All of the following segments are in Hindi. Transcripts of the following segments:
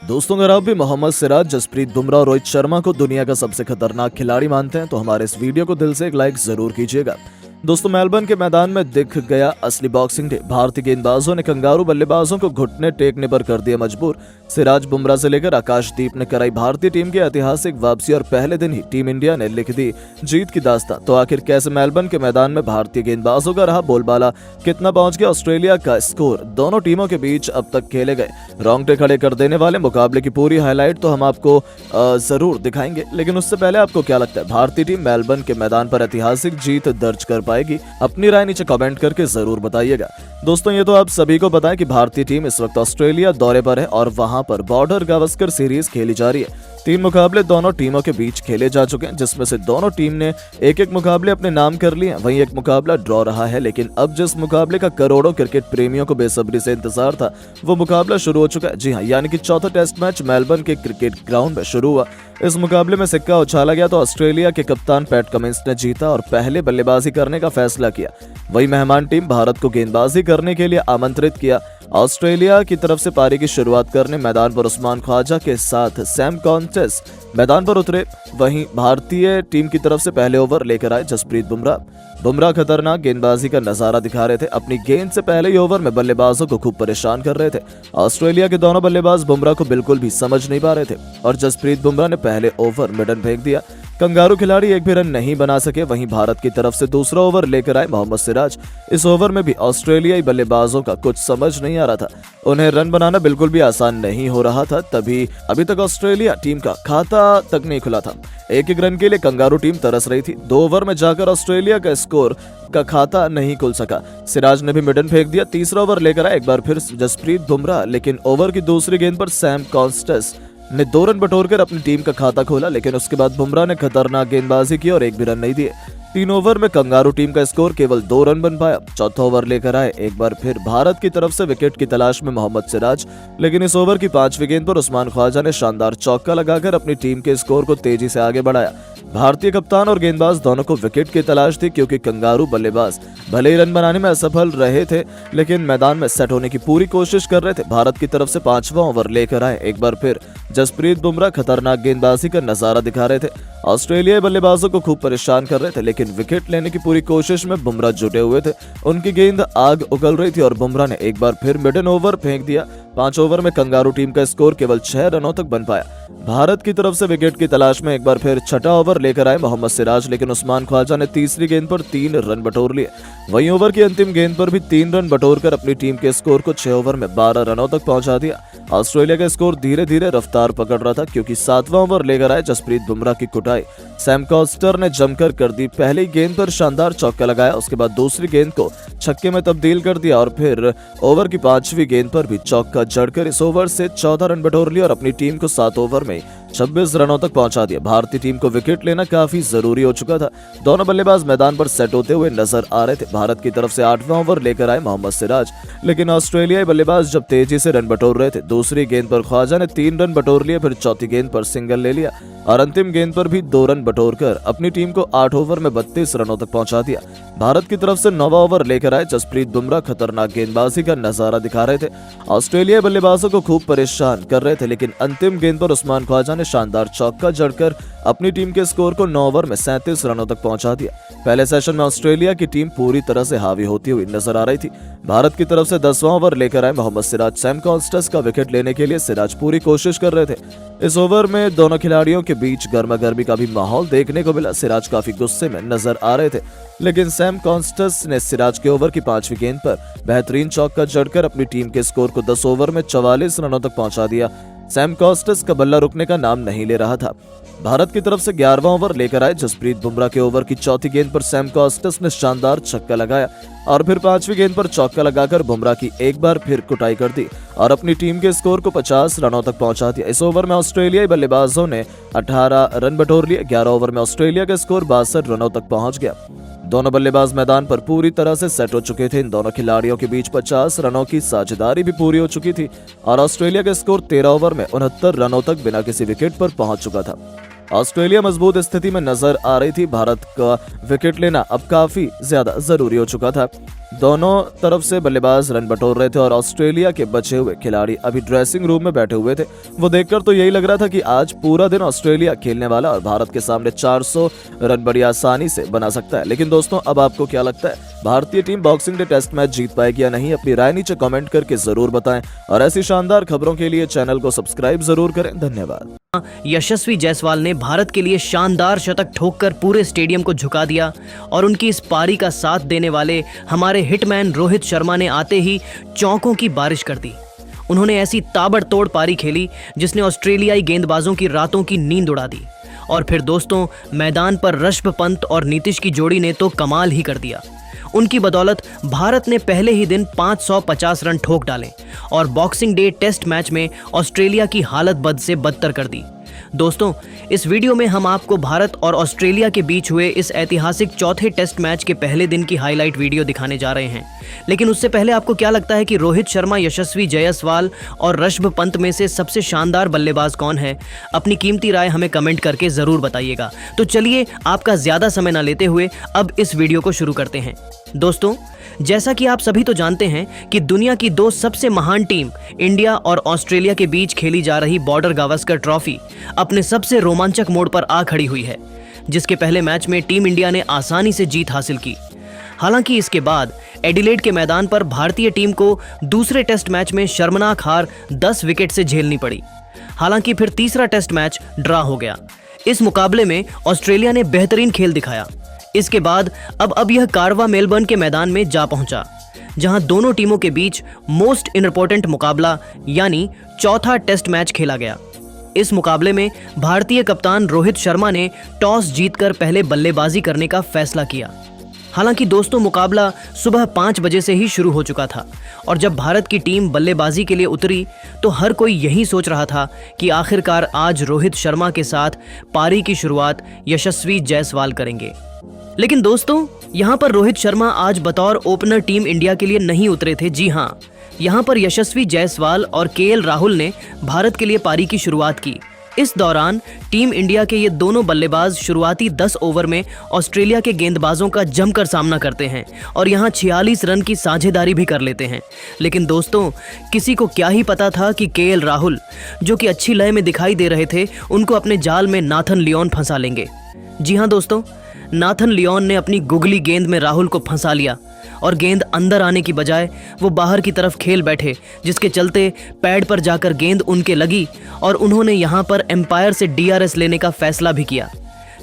दोस्तों, अगर आप भी मोहम्मद सिराज, जसप्रीत बुमराह और रोहित शर्मा को दुनिया का सबसे खतरनाक खिलाड़ी मानते हैं तो हमारे इस वीडियो को दिल से एक लाइक जरूर कीजिएगा। दोस्तों, मेलबर्न के मैदान में दिख गया असली बॉक्सिंग डे। भारतीय गेंदबाजों ने कंगारू बल्लेबाजों को घुटने टेकने पर कर दिया मजबूर। सिराज, बुमराह से लेकर आकाशदीप ने कराई भारतीय टीम की ऐतिहासिक वापसी और पहले दिन ही टीम इंडिया ने लिख दी जीत की दास्तां। तो आखिर कैसे मेलबर्न के मैदान में भारतीय गेंदबाजों का रहा बोलबाला, कितना पहुंच गया ऑस्ट्रेलिया का स्कोर, दोनों टीमों के बीच अब तक खेले गए रोंगटे खड़े कर देने वाले मुकाबले की पूरी हाईलाइट तो हम आपको जरूर दिखाएंगे। लेकिन उससे पहले आपको क्या लगता है, भारतीय टीम मेलबर्न के मैदान पर ऐतिहासिक जीत दर्ज कर पाएगी? अपनी राय नीचे कमेंट करके जरूर बताइएगा। दोस्तों, ये तो आप सभी को पता है कि भारतीय टीम इस वक्त ऑस्ट्रेलिया दौरे पर है और वहां पर बॉर्डर गावस्कर सीरीज खेली जा रही है। 3 मुकाबले दोनों टीमों के बीच खेले जा चुके हैं, जिसमें से दोनों टीम ने एक मुकाबले अपने नाम कर लिए हैं। वहीं एक मुकाबला ड्रॉ रहा है, लेकिन अब जिस मुकाबले का करोड़ों क्रिकेट प्रेमियों को बेसब्री से इंतजार था वो मुकाबला शुरू हो चुका है। जी हां, यानी कि चौथा टेस्ट मैच मेलबर्न के क्रिकेट ग्राउंड में शुरू हुआ। इस मुकाबले में सिक्का उछाला गया तो ऑस्ट्रेलिया के कप्तान पैट कमिंस ने जीता और पहले बल्लेबाजी करने का फैसला किया। वही मेहमान टीम भारत को गेंदबाजी करने के लिए आमंत्रित किया। ऑस्ट्रेलिया की तरफ से पारी की शुरुआत करने मैदान पर उस्मान ख्वाजा के साथ सैम कॉन्टेस मैदान पर उतरे। वहीं भारतीय टीम की तरफ से पहले ओवर लेकर आए जसप्रीत बुमराह खतरनाक गेंदबाजी का नजारा दिखा रहे थे। अपनी गेंद से पहले ही ओवर में बल्लेबाजों को खूब परेशान कर रहे थे। ऑस्ट्रेलिया के दोनों बल्लेबाज बुमराह को बिल्कुल भी समझ नहीं पा रहे थे और जसप्रीत बुमराह ने पहले ओवर मिडन फेंक दिया। कंगारू खिलाड़ी एक भी रन नहीं बना सके। वहीं भारत की तरफ से दूसरा ओवर लेकर आए मोहम्मद सिराज। इस ओवर में भी ऑस्ट्रेलियाई बल्लेबाजों का कुछ समझ नहीं आ रहा था। उन्हें रन बनाना बिल्कुल भी आसान नहीं हो रहा था। तभी अभी तक ऑस्ट्रेलिया टीम का खाता तक नहीं खुला था। एक रन के लिए कंगारू टीम तरस रही थी। 2 ओवर में जाकर ऑस्ट्रेलिया का स्कोर का खाता नहीं खुल सका। सिराज ने भी मिडन फेंक दिया। तीसरा ओवर लेकर आए एक बार फिर जसप्रीत बुमराह, लेकिन ओवर की दूसरी गेंद पर सैम कॉन्स्टेस ने 2 रन बटोरकर अपनी टीम का खाता खोला। लेकिन उसके बाद बुमराह ने खतरनाक गेंदबाजी की और एक भी रन नहीं दिए। 3 ओवर में कंगारू टीम का स्कोर केवल 2 रन बन पाया। चौथा ओवर लेकर आए एक बार फिर भारत की तरफ से विकेट की तलाश में मोहम्मद सिराज, लेकिन इस ओवर की 5वीं गेंद पर उस्मान ख्वाजा ने शानदार चौका लगाकर अपनी टीम के स्कोर को तेजी से आगे बढ़ाया। भारतीय कप्तान और गेंदबाज दोनों को विकेट की तलाश थी, क्योंकि कंगारू बल्लेबाज भले ही रन बनाने में असफल रहे थे लेकिन मैदान में सेट होने की पूरी कोशिश कर रहे थे। भारत की तरफ से 5वां ओवर लेकर आए एक बार फिर जसप्रीत बुमराह खतरनाक गेंदबाजी का नजारा दिखा रहे थे। ऑस्ट्रेलियाई बल्लेबाजों को खूब परेशान कर रहे थे, लेकिन विकेट लेने की पूरी कोशिश में बुमराह जुटे हुए थे। उनकी गेंद आग उगल रही थी और बुमराह ने एक बार फिर मिडन ओवर फेंक दिया। 5 ओवर में कंगारू टीम का स्कोर केवल 6 रनों तक बन पाया। भारत की तरफ से विकेट की तलाश में एक बार फिर छठा ओवर लेकर आए मोहम्मद सिराज, लेकिन उस्मान ख्वाजा ने तीसरी गेंद पर 3 रन बटोर लिए। वहीं ओवर की अंतिम गेंद पर भी 3 रन बटोरकर अपनी टीम के स्कोर को 6 ओवर में 12 रनों तक पहुंचा दिया। ऑस्ट्रेलिया का स्कोर धीरे धीरे रफ्तार पकड़ रहा था, क्योंकि 7वां ओवर लेकर आए जसप्रीत बुमराह की कुटाई सैम कॉस्टर ने जमकर कर दी। पहली गेंद पर शानदार चौका लगाया, उसके बाद दूसरी गेंद को छक्के में तब्दील कर दिया और फिर ओवर की 5वीं गेंद पर भी चौका जड़कर इस ओवर से 14 रन बटोर लिया और अपनी टीम को 7 ओवर में 26 रनों तक पहुंचा दिया। भारतीय टीम को विकेट लेना काफी जरूरी हो चुका था। दोनों बल्लेबाज मैदान पर सेट होते हुए नजर आ रहे थे। भारत की तरफ से 8वां ओवर लेकर आए मोहम्मद सिराज, लेकिन ऑस्ट्रेलियाई बल्लेबाज जब तेजी से रन बटोर रहे थे। दूसरी गेंद पर ख्वाजा ने 3 रन बटोर लिए, फिर चौथी गेंद पर सिंगल ले लिया और अंतिम गेंद पर भी 2 रन बटोरकर अपनी टीम को 8 ओवर में 32 रनों तक पहुंचा दिया। भारत की तरफ से 9वां ओवर लेकर आए जसप्रीत बुमराह खतरनाक गेंदबाजी का नजारा दिखा रहे थे। ऑस्ट्रेलियाई बल्लेबाजों को खूब परेशान कर रहे थे, लेकिन अंतिम गेंद पर उस्मान ख्वाजा ने शानदार चौका जड़कर अपनी टीम के स्कोर को 9 ओवर में 37 रनों तक पहुंचा दिया। पहले सेशन में ऑस्ट्रेलिया की टीम पूरी तरह से हावी होती हुई नजर आ रही थी। भारत की तरफ से 10वां ओवर लेकर आए मोहम्मद सिराज। सैम कॉन्स्टेस का विकेट लेने के लिए सिराज पूरी कोशिश कर रहे थे। इस ओवर में दोनों खिलाड़ियों के बीच गर्मा गर्मी का भी माहौल देखने को मिला। सिराज काफी गुस्से में नजर आ रहे थे, लेकिन सैम कॉन्स्टेस ने सिराज के ओवर की 5वीं गेंद पर बेहतरीन चौका जड़कर अपनी टीम के स्कोर को 10 ओवर में 44 रनों तक पहुंचा दिया। सैम कॉन्स्टेस का बल्ला रुकने का नाम नहीं ले रहा था। भारत की तरफ से 11वां ओवर लेकर आए जसप्रीत बुमराह के ओवर की चौथी गेंद पर सैम कॉन्स्टेस ने शानदार छक्का लगाया और फिर 5वीं गेंद पर चौका लगाकर बुमराह की एक बार फिर कुटाई कर दी और अपनी टीम के स्कोर को 50 रनों तक पहुंचा दिया। इस ओवर में ऑस्ट्रेलियाई बल्लेबाजों ने 18 रन बटोर लिए। 11 ओवर में ऑस्ट्रेलिया का स्कोर 62 रनों तक पहुंच गया। दोनों बल्लेबाज मैदान पर पूरी तरह से सेट हो चुके थे। इन दोनों खिलाड़ियों के बीच 50 रनों की साझेदारी भी पूरी हो चुकी थी और ऑस्ट्रेलिया का स्कोर 13 ओवर में 69 रनों तक बिना किसी विकेट पर पहुंच चुका था। ऑस्ट्रेलिया मजबूत स्थिति में नजर आ रही थी। भारत का विकेट लेना अब काफी ज्यादा जरूरी हो चुका था। दोनों तरफ से बल्लेबाज रन बटोर रहे थे और ऑस्ट्रेलिया के बचे हुए खिलाड़ी अभी ड्रेसिंग रूम में बैठे हुए थे। वो देखकर तो यही लग रहा था कि आज पूरा दिन ऑस्ट्रेलिया खेलने वाला और भारत के सामने 400 रन बड़ी आसानी से बना सकता है। लेकिन दोस्तों, अब आपको क्या लगता है, भारतीय team boxing day test match जीत पाएगी या नहीं? अपनी राय नीचे कमेंट करके जरूर बताएं और ऐसी शानदार खबरों के लिए चैनल को सब्सक्राइब जरूर करें। धन्यवाद। यशस्वी जायसवाल ने भारत के लिए शानदार शतक ठोककर पूरे स्टेडियम को झुका दिया और उनकी इस पारी का साथ देने वाले हमारे हिटमैन रोहित शर्मा ने आते ही चौकों की बारिश कर दी। उन्होंने ऐसी ताबड़तोड़ पारी खेली जिसने ऑस्ट्रेलियाई गेंदबाजों की रातों की नींद उड़ा दी। और फिर दोस्तों, मैदान पर ऋषभ पंत और नीतीश की जोड़ी ने तो कमाल ही कर दिया। उनकी बदौलत भारत ने पहले ही दिन 550 रन ठोक डाले और बॉक्सिंग डे टेस्ट मैच में ऑस्ट्रेलिया की हालत बद से बदतर कर दी। दोस्तों, इस वीडियो में हम आपको भारत और ऑस्ट्रेलिया के बीच हुए इस ऐतिहासिक चौथे टेस्ट मैच के पहले दिन की हाईलाइट वीडियो दिखाने जा रहे हैं। लेकिन उससे पहले आपको क्या लगता है कि रोहित शर्मा, यशस्वी जायसवाल और ऋषभ पंत में से सबसे शानदार बल्लेबाज कौन है? अपनी कीमती राय हमें कमेंट करके जरूर बताइएगा। तो चलिए, आपका ज्यादा समय ना लेते हुए अब इस वीडियो को शुरू करते हैं। दोस्तों, जैसा कि आप सभी तो जानते हैं कि दुनिया की दो सबसे महान टीम इंडिया और ऑस्ट्रेलिया के बीच खेली जा रही बॉर्डर गावस्कर ट्रॉफी अपने सबसे रोमांचक मोड़ पर आ खड़ी हुई है, जिसके पहले मैच में टीम इंडिया ने आसानी से जीत हासिल की। हालांकि इसके बाद एडिलेड के मैदान पर भारतीय टीम को दूसरे टेस्ट मैच में शर्मनाक हार 10 विकेट से झेलनी पड़ी। हालांकि फिर तीसरा टेस्ट मैच ड्रा हो गया। इस मुकाबले में ऑस्ट्रेलिया ने बेहतरीन खेल दिखाया। इसके बाद अब यह कारवा मेलबर्न के मैदान में जा पहुंचा, जहां दोनों टीमों के बीच मोस्ट इम्पोर्टेंट मुकाबला यानी चौथा टेस्ट मैच खेला गया। इस मुकाबले में भारतीय कप्तान रोहित शर्मा ने टॉस जीतकर पहले बल्लेबाजी करने का फैसला किया। हालांकि दोस्तों, मुकाबला सुबह 5 बजे से ही शुरू हो चुका था और जब भारत की टीम बल्लेबाजी के लिए उतरी तो हर कोई यही सोच रहा था कि आखिरकार आज रोहित शर्मा के साथ पारी की शुरुआत यशस्वी जायसवाल करेंगे। लेकिन दोस्तों, यहाँ पर रोहित शर्मा आज बतौर ओपनर टीम इंडिया के लिए नहीं उतरे थे। जी हाँ, यहाँ पर यशस्वी जायसवाल और केएल राहुल ने भारत के लिए पारी की शुरुआत की। इस दौरान टीम इंडिया के ये दोनों बल्लेबाज शुरुआती 10 ओवर में ऑस्ट्रेलिया के गेंदबाजों का जमकर सामना करते हैं और यहाँ 46 रन की साझेदारी भी कर लेते हैं। लेकिन दोस्तों, किसी को क्या ही पता था कि केएल राहुल, जो कि अच्छी लय में दिखाई दे रहे थे, उनको अपने जाल में नाथन लियोन फंसा लेंगे। जी हाँ दोस्तों, नाथन लियोन ने अपनी गुगली गेंद में राहुल को फंसा लिया और गेंद अंदर आने की बजाय वो बाहर की तरफ खेल बैठे, जिसके चलते पैड पर जाकर गेंद उनके लगी और उन्होंने यहाँ पर एम्पायर से डीआरएस लेने का फैसला भी किया।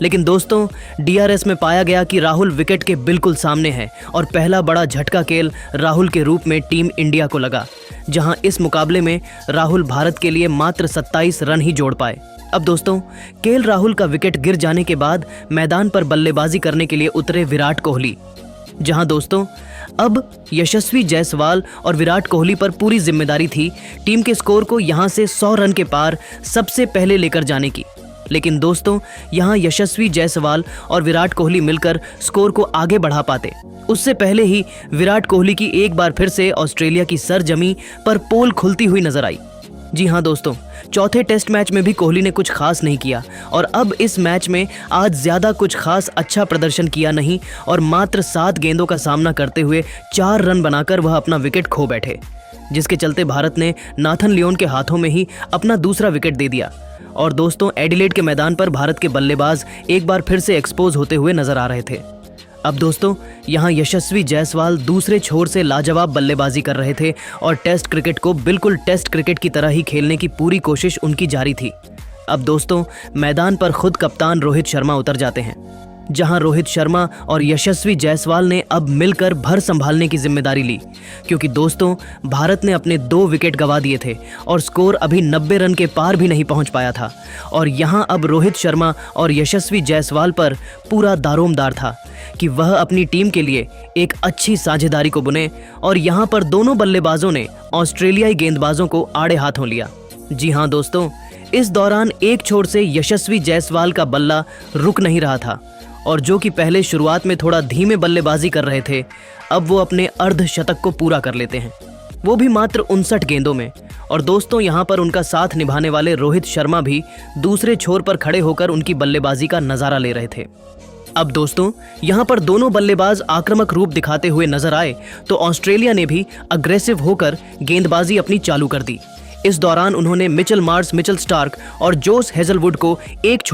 लेकिन दोस्तों, डीआरएस में पाया गया कि राहुल विकेट के बिल्कुल सामने है और पहला बड़ा झटका खेल राहुल के रूप में टीम इंडिया को लगा, जहाँ इस मुकाबले में राहुल भारत के लिए मात्र 27 रन ही जोड़ पाए। अब दोस्तों, केएल राहुल का विकेट गिर जाने के बाद मैदान पर बल्लेबाजी करने के लिए उतरे विराट कोहली, जहां दोस्तों अब यशस्वी जायसवाल और विराट कोहली पर पूरी जिम्मेदारी थी टीम के स्कोर को यहां से 100 रन के पार सबसे पहले लेकर जाने की। लेकिन दोस्तों, यहां यशस्वी जायसवाल और विराट कोहली मिलकर स्कोर को आगे बढ़ा पाते, उससे पहले ही विराट कोहली की एक बार फिर से ऑस्ट्रेलिया की सरजमी पर पोल खुलती हुई नजर आई। जी हाँ दोस्तों, चौथे टेस्ट मैच में भी कोहली ने कुछ खास नहीं किया और अब इस मैच में आज ज्यादा कुछ खास अच्छा प्रदर्शन किया नहीं और मात्र 7 गेंदों का सामना करते हुए 4 रन बनाकर वह अपना विकेट खो बैठे, जिसके चलते भारत ने नाथन लियोन के हाथों में ही अपना दूसरा विकेट दे दिया। और दोस्तों, एडिलेड के मैदान पर भारत के बल्लेबाज एक बार फिर से एक्सपोज होते हुए नजर आ रहे थे। अब दोस्तों, यहाँ यशस्वी जायसवाल दूसरे छोर से लाजवाब बल्लेबाजी कर रहे थे और टेस्ट क्रिकेट को बिल्कुल टेस्ट क्रिकेट की तरह ही खेलने की पूरी कोशिश उनकी जारी थी। अब दोस्तों, मैदान पर खुद कप्तान रोहित शर्मा उतर जाते हैं, जहां रोहित शर्मा और यशस्वी जायसवाल ने अब मिलकर भर संभालने की जिम्मेदारी ली, क्योंकि दोस्तों, भारत ने अपने 2 विकेट गंवा दिए थे और स्कोर अभी 90 रन के पार भी नहीं पहुंच पाया था। और यहां अब रोहित शर्मा और यशस्वी जायसवाल पर पूरा दारोमदार था कि वह अपनी टीम के लिए एक अच्छी साझेदारी को बुने और यहां पर दोनों बल्लेबाजों ने ऑस्ट्रेलियाई गेंदबाजों को आड़े हाथों लिया। जी हाँ दोस्तों, इस दौरान एक छोर से यशस्वी जायसवाल का बल्ला रुक नहीं रहा था और जो कि पहले शुरुआत में थोड़ा धीमे बल्लेबाजी कर रहे थे, अब वो अपने अर्धशतक को पूरा कर लेते हैं, वो भी मात्र 59 गेंदों में। और दोस्तों यहाँ पर उनका साथ निभाने वाले रोहित शर्मा भी दूसरे छोर पर खड़े होकर उनकी बल्लेबाजी का नजारा ले रहे थे। अब दोस्तों यहाँ पर दोनों बल्लेबाज आक्रामक रूप दिखाते हुए नजर आए तो ऑस्ट्रेलिया ने भी अग्रेसिव होकर गेंदबाजी अपनी चालू कर दी। इस दौरान उन्होंने मिचेल मार्श, मिचेल स्टार्क और जोस हेजलवुड को एक